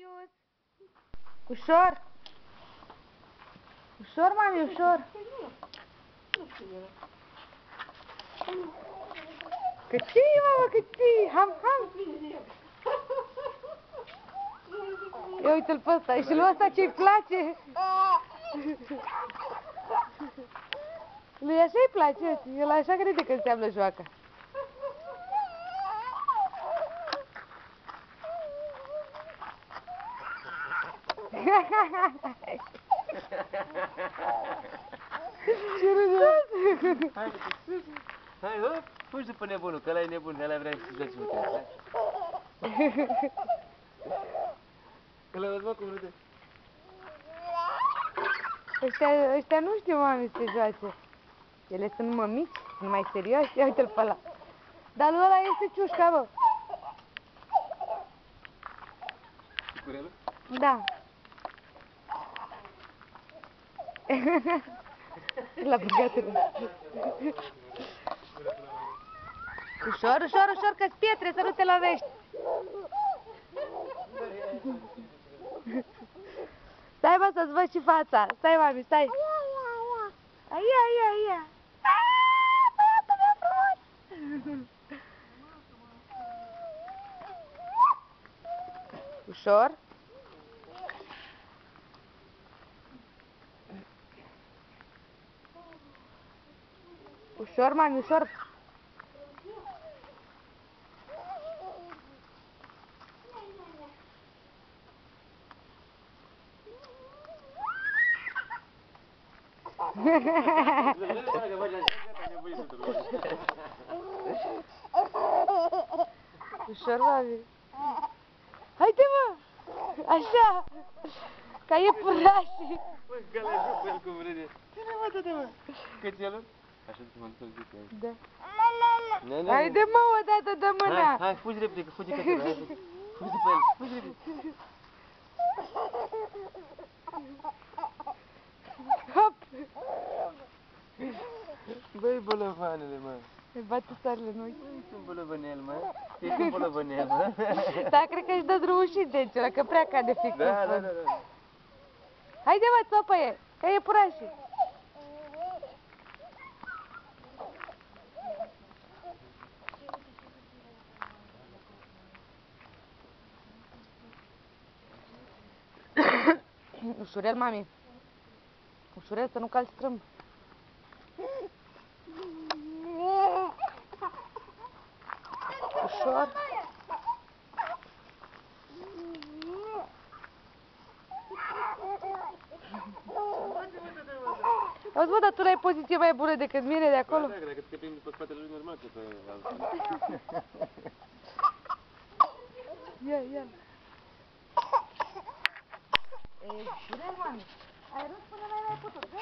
Darius! Ușor! Ușor, mami, ușor! Câtii, mama, câtii! Ham, ham! Ia uite-l pe ăsta, și lui ăsta ce-i place! Lui așa îi place, el așa crede că înseamnă joacă. Ce râde? Hai, hop, fugi după nebunul, că ăla e nebun, ăla vrea să joace cu tine, hai. Ăla văd, mă, cum râde. Ăștia nu știu, mami, să joace. Ele sunt mămici, sunt mai serioase. Ia uite-l pe ăla. Dar lui ăla este ciușca, bă. Curelul? Da. La băgatele. Ușor, ușor, ușor, că-s pietre, să nu te lovești. Stai, mă, să-ți văd și fața. Stai, mami, stai. Aia, aia, aia. Băiatul meu frumos. Ușor. Ușor, mami, ușor. Ușor, mami. Haide, mă! Așa! Ca iepurașii. Mă, că ăla cu el cum râde. Ține, mă, dă-te, mă. Cățelul? Așa să mă duc să zic. Da. Da. Haide, mă, odată dă mâna. Hai, fugi repede, că fuge cățelul. Hai, fugi după el, fugi repede. Hop! Băi, bolovanele, mă. Îi bate soarele în ochi. Ești un bolovănel, mă. Ești un bolovănel, mă. Da, cred că își dă drumul și degetele, că prea cade fix în Da. fund. Haide, mă, țopă-e, că e iepurașii. Ușurel, mami. Ușurel, să nu calci strâmb. Ușor. Auzi, bă, dar tu n-ai poziție mai bună decât mine de acolo? Da, dacă te prinde pe spatele lui normal, că pe altul. Ia. Bine, mami. Ai râs până n-ai mai putut, da?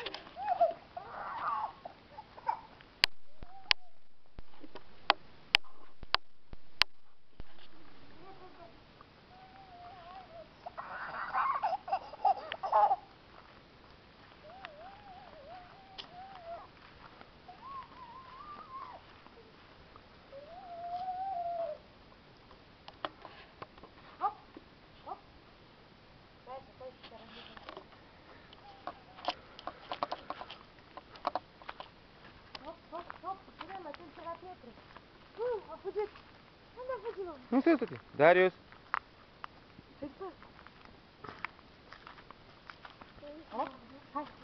A fugit! Unde a fugit, mă? Nu stai, Darius! Hai!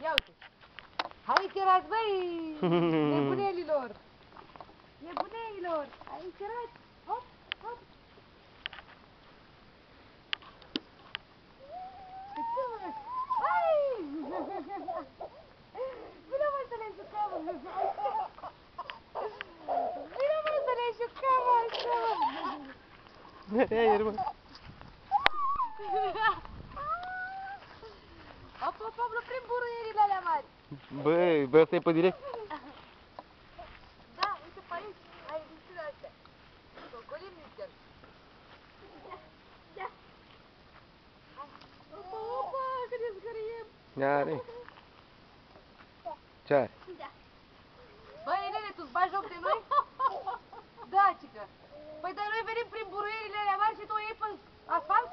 Ia uite! Aici erați, băi! Nebunelilor! Nebunelilor! Aici erați! Hop, hop! Hai! Vină, mă, să ne jucăm! Vină, mă, să ne jucăm, așa! Ia, mă! Hop, hop, hop, nu prin buruierile alea mari! Băi, ăsta e pe direct? Da, uite pe aici, ai viziunea astea. Cocolim, Michel. Are. Ce are? Băi, nene, tu-ți bagi joc de noi? Da, cică. Păi, dar noi venim prin buruierile alea mari și tu o iei pe asfalt?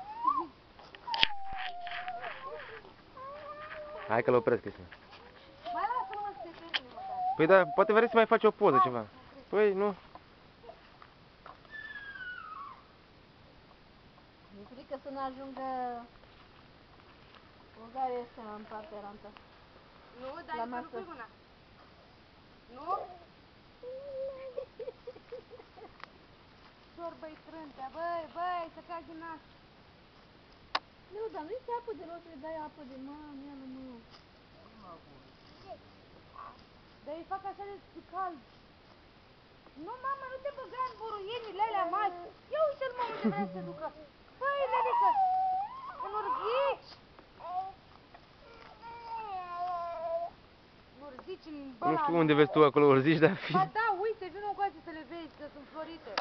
Hai că-l opresc, Cristina. Mai lasă-l, mă, să te termine măcar. Păi da, poate vrei să mai faci o poză ceva. Păi, nu. Mi-e frică să nu ajungă Bulgaria ăsta în partea rantă. Nu, dar La să nu masă. pui mâna. Nu? Ciorbă-i trântea, băi, să cag din nas. Nu, dar nu este apă de rost să le dai apă de mamă, ia mă. Dar îi fac așa de cald. Nu, mamă, nu te băga în buruienile alea mari. Ia uite-l, mă, unde vrea să se ducă. Băi, Lelică, în urzici. În urzici, în băla. Nu știu unde vezi tu acolo urzici, dar fi. Ba da, uite, vină încoace să le vezi, că sunt florite.